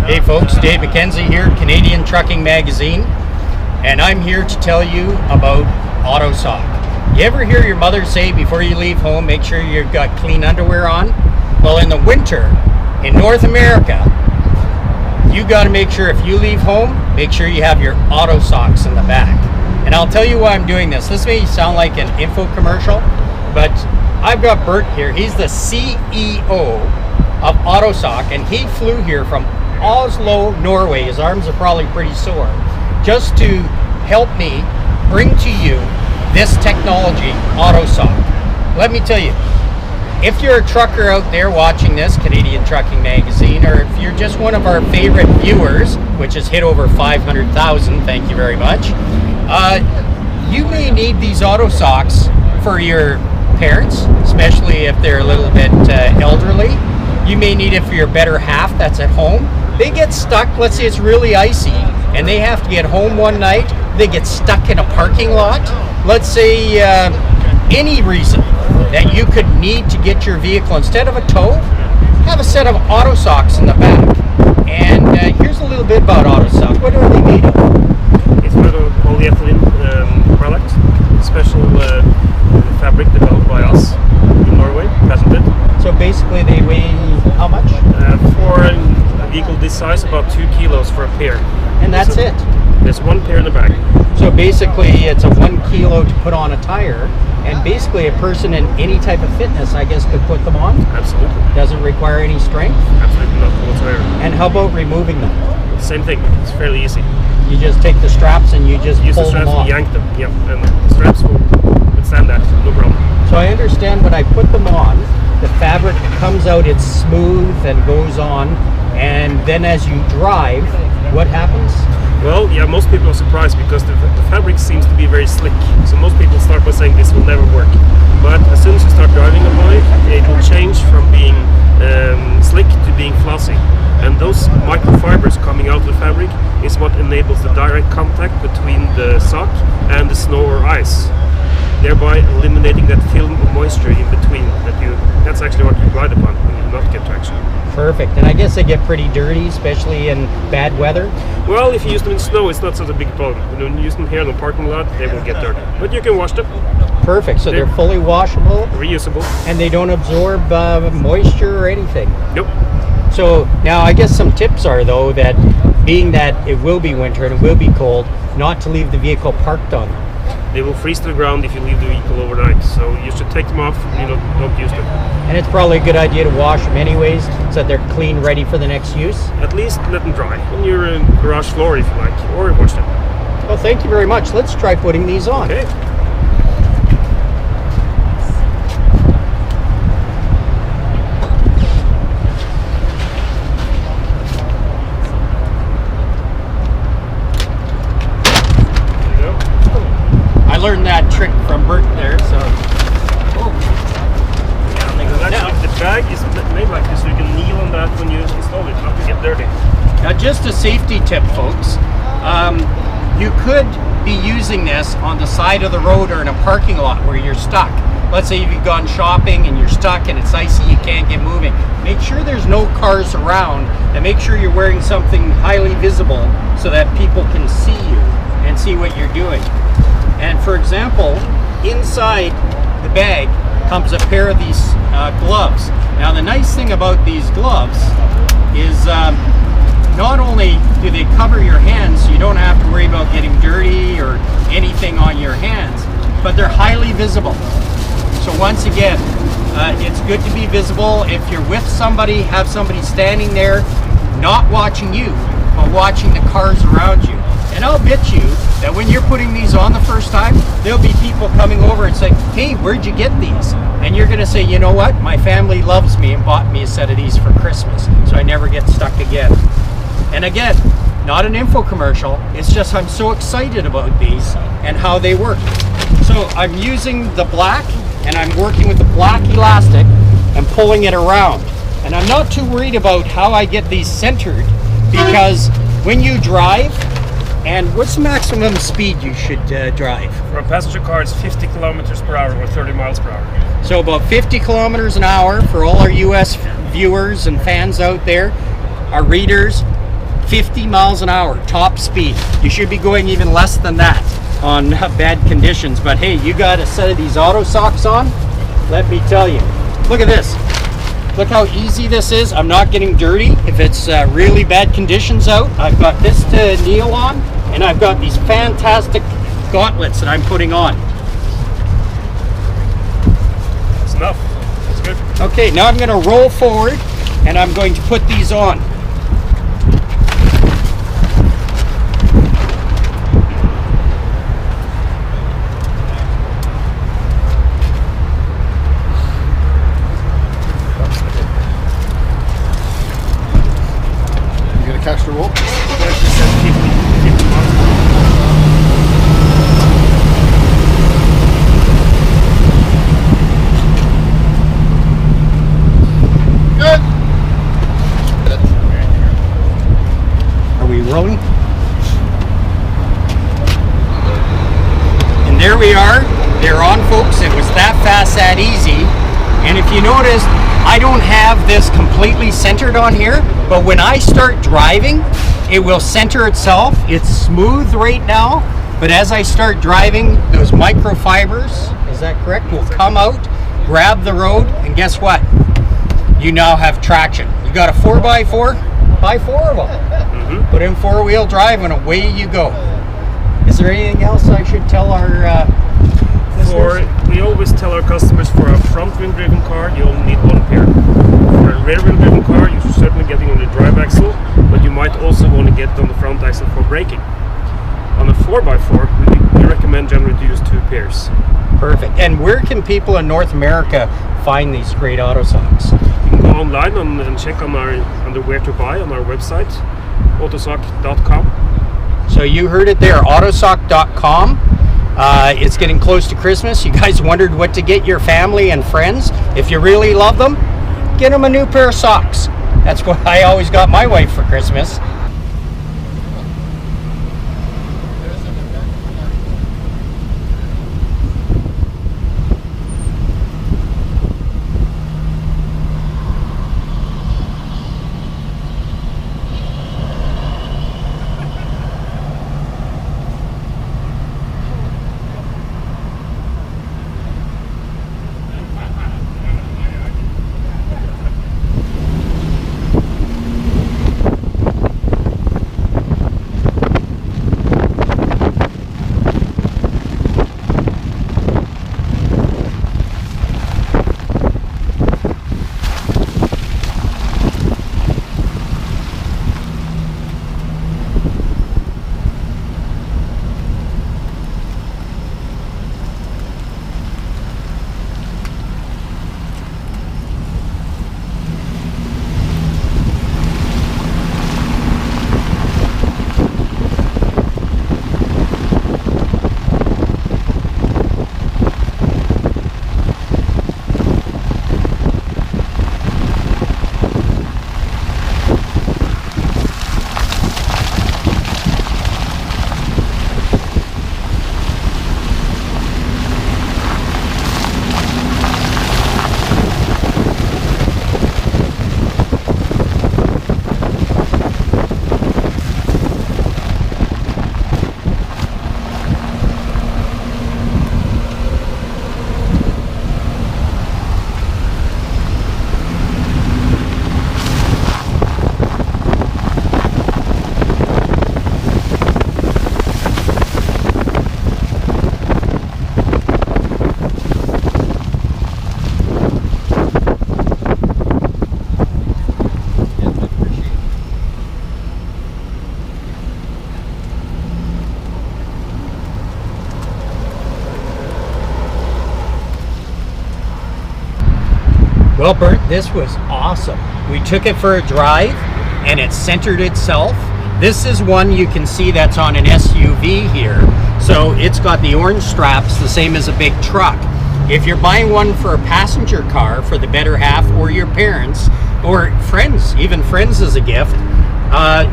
Hey folks, Dave MacKenzie here, Canadian Trucking Magazine, and I'm here to tell you about AutoSock. You ever hear your mother say before you leave home, make sure you've got clean underwear on? Well, in the winter, in North America, you got to make sure if you leave home, make sure you have your AutoSocks in the back. And I'll tell you why I'm doing this. This may sound like an info commercial, but I've got Bert here. He's the CEO of AutoSock, and he flew here from Oslo, Norway. His arms are probably pretty sore, just to help me bring to you this technology, AutoSock. Let me tell you, if you're a trucker out there watching this, Canadian Trucking Magazine, or if you're just one of our favorite viewers, which has hit over 500,000, thank you very much, you may need these AutoSocks for your parents, especially if they're a little bit elderly. You may need it for your better half that's at home. They get stuck, let's say it's really icy, and they have to get home one night. They get stuck in a parking lot. Let's say any reason that you could need to get your vehicle, instead of a tow, have a set of AutoSocks in the back. And here's a little bit about AutoSock. What are they made of? It's made of polyethylene product, special fabric developed by us in Norway, patented. So basically they weigh how much? For a vehicle this size, about 2 kilos for a pair. And that's it? There's one pair in the back. So basically it's a 1 kilo to put on a tire, and basically a person in any type of fitness, I guess, could put them on? Absolutely. Doesn't require any strength? Absolutely not whatsoever. And how about removing them? Same thing, it's fairly easy. You just take the straps and you just Use pull the straps them off? and yank them, yeah, and the straps will withstand that, no problem. So I understand when I put them on, the fabric comes out, it's smooth and goes on, and then as you drive, what happens? Well, yeah, most people are surprised because the fabric seems to be very slick. So most people start by saying this will never work. But as soon as you start driving upon it, it will change from being slick to being flossy. And those microfibers coming out of the fabric is what enables the direct contact between the sock and the snow or ice, thereby eliminating that film of moisture in between. That's actually what you ride upon when you do not get traction. Perfect. And I guess they get pretty dirty, especially in bad weather? Well, if you use them in snow, it's not such a big problem. When you use them here in the parking lot, they will get dirty. But you can wash them. Perfect. So they're fully washable? Reusable. And they don't absorb moisture or anything? Nope. So now I guess some tips are, though, that being that it will be winter and it will be cold, not to leave the vehicle parked on them. They will freeze to the ground if you leave the vehicle overnight. So you should take them off and you don't use them. And it's probably a good idea to wash them anyways, so that they're clean, ready for the next use? At least let them dry on your garage floor if you like, or wash them. Well, thank you very much. Let's try putting these on. Okay. Learned that trick from Bert there, so. The bag is made like this so you can kneel on that when you install it, not to get dirty. Now, just a safety tip, folks. You could be using this on the side of the road or in a parking lot where you're stuck. Let's say you've gone shopping and you're stuck and it's icy, you can't get moving. Make sure there's no cars around, and make sure you're wearing something highly visible so that people can see you and see what you're doing. And for example, inside the bag comes a pair of these gloves. Now the nice thing about these gloves is not only do they cover your hands so you don't have to worry about getting dirty or anything on your hands, but they're highly visible. So once again, it's good to be visible. If you're with somebody, have somebody standing there not watching you, but watching the cars around you. And I'll bet you that when you're putting these on the first time, there'll be people coming over and saying, hey, where'd you get these? And you're going to say, you know what? My family loves me and bought me a set of these for Christmas, so I never get stuck again. And again, not an info commercial. It's just I'm so excited about these and how they work. So I'm using the black, and I'm working with the black elastic and pulling it around. And I'm not too worried about how I get these centered, because when you drive, and what's the maximum speed you should drive? For a passenger car, it's 50 kilometers per hour or 30 miles per hour. So about 50 kilometers an hour for all our US viewers and fans out there, our readers. 50 miles an hour, top speed. You should be going even less than that on bad conditions. But hey, you got a set of these AutoSocks on, let me tell you. Look at this. Look how easy this is. I'm not getting dirty if it's really bad conditions out. I've got this to kneel on, and I've got these fantastic gauntlets that I'm putting on. That's enough. That's good. Okay, now I'm going to roll forward, and I'm going to put these on. Catch the rope. Good. Are we rolling? And there we are. They're on, folks. It was that fast, that easy. And if you notice, I don't have this completely centered on here, but when I start driving, it will center itself. It's smooth right now, but as I start driving, those microfibers, is that correct, will come out, grab the road, and guess what? You now have traction. You got a 4x4, buy 4 of them. Put in 4-wheel drive and away you go. Is there anything else I should tell our we always tell our customers, for a front wheel driven car you only need 1 pair. For a rear wheel driven car you're certainly getting on the drive axle, but you might also want to get on the front axle for braking. On a 4x4 we recommend generally to use 2 pairs. Perfect. And where can people in North America find these great AutoSocks? You can go online and check on the where to buy on our website, AutoSock.com. So you heard it there, AutoSock.com. It's getting close to Christmas. You guys wondered what to get your family and friends. If you really love them, get them a new pair of socks. That's what I always got my wife for Christmas. Well, Bert, this was awesome. We took it for a drive and it centered itself. This is one you can see that's on an SUV here. So it's got the orange straps, the same as a big truck. If you're buying one for a passenger car for the better half or your parents or friends, even friends as a gift,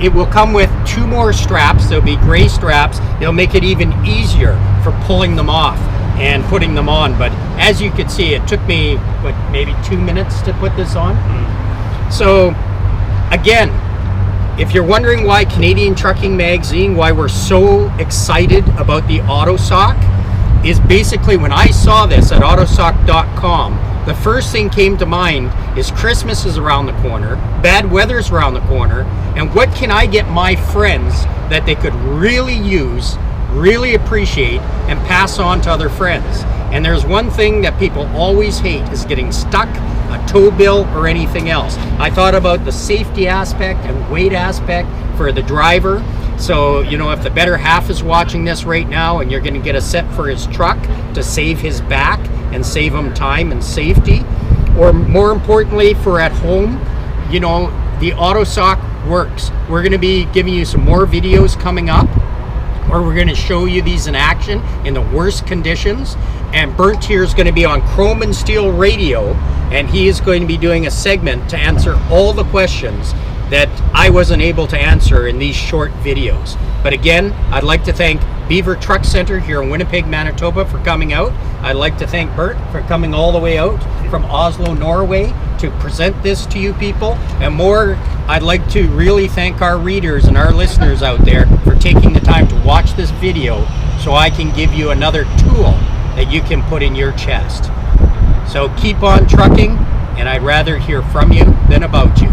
it will come with 2 more straps. There'll be gray straps. They'll make it even easier for pulling them off and putting them on. But as you could see, it took me, maybe 2 minutes to put this on. So again, if you're wondering why Canadian Trucking Magazine, why we're so excited about the AutoSock, is basically when I saw this at AutoSock.com, the first thing came to mind is Christmas is around the corner, bad weather's around the corner, and what can I get my friends that they could really use, really appreciate, and pass on to other friends. And there's one thing that people always hate is getting stuck, a tow bill, or anything else. I thought about the safety aspect and weight aspect for the driver. So, you know, if the better half is watching this right now and you're going to get a set for his truck to save his back and save him time and safety, or more importantly for at home, you know, the AutoSock works. We're going to be giving you some more videos coming up, or we're going to show you these in action in the worst conditions. And Bernd here is going to be on Chrome and Steel Radio, and he is going to be doing a segment to answer all the questions that I wasn't able to answer in these short videos. But again, I'd like to thank Beaver Truck Center here in Winnipeg, Manitoba for coming out. I'd like to thank Bert for coming all the way out from Oslo, Norway to present this to you people. And more, I'd like to really thank our readers and our listeners out there for taking the time to watch this video so I can give you another tool that you can put in your chest. So keep on trucking, and I'd rather hear from you than about you.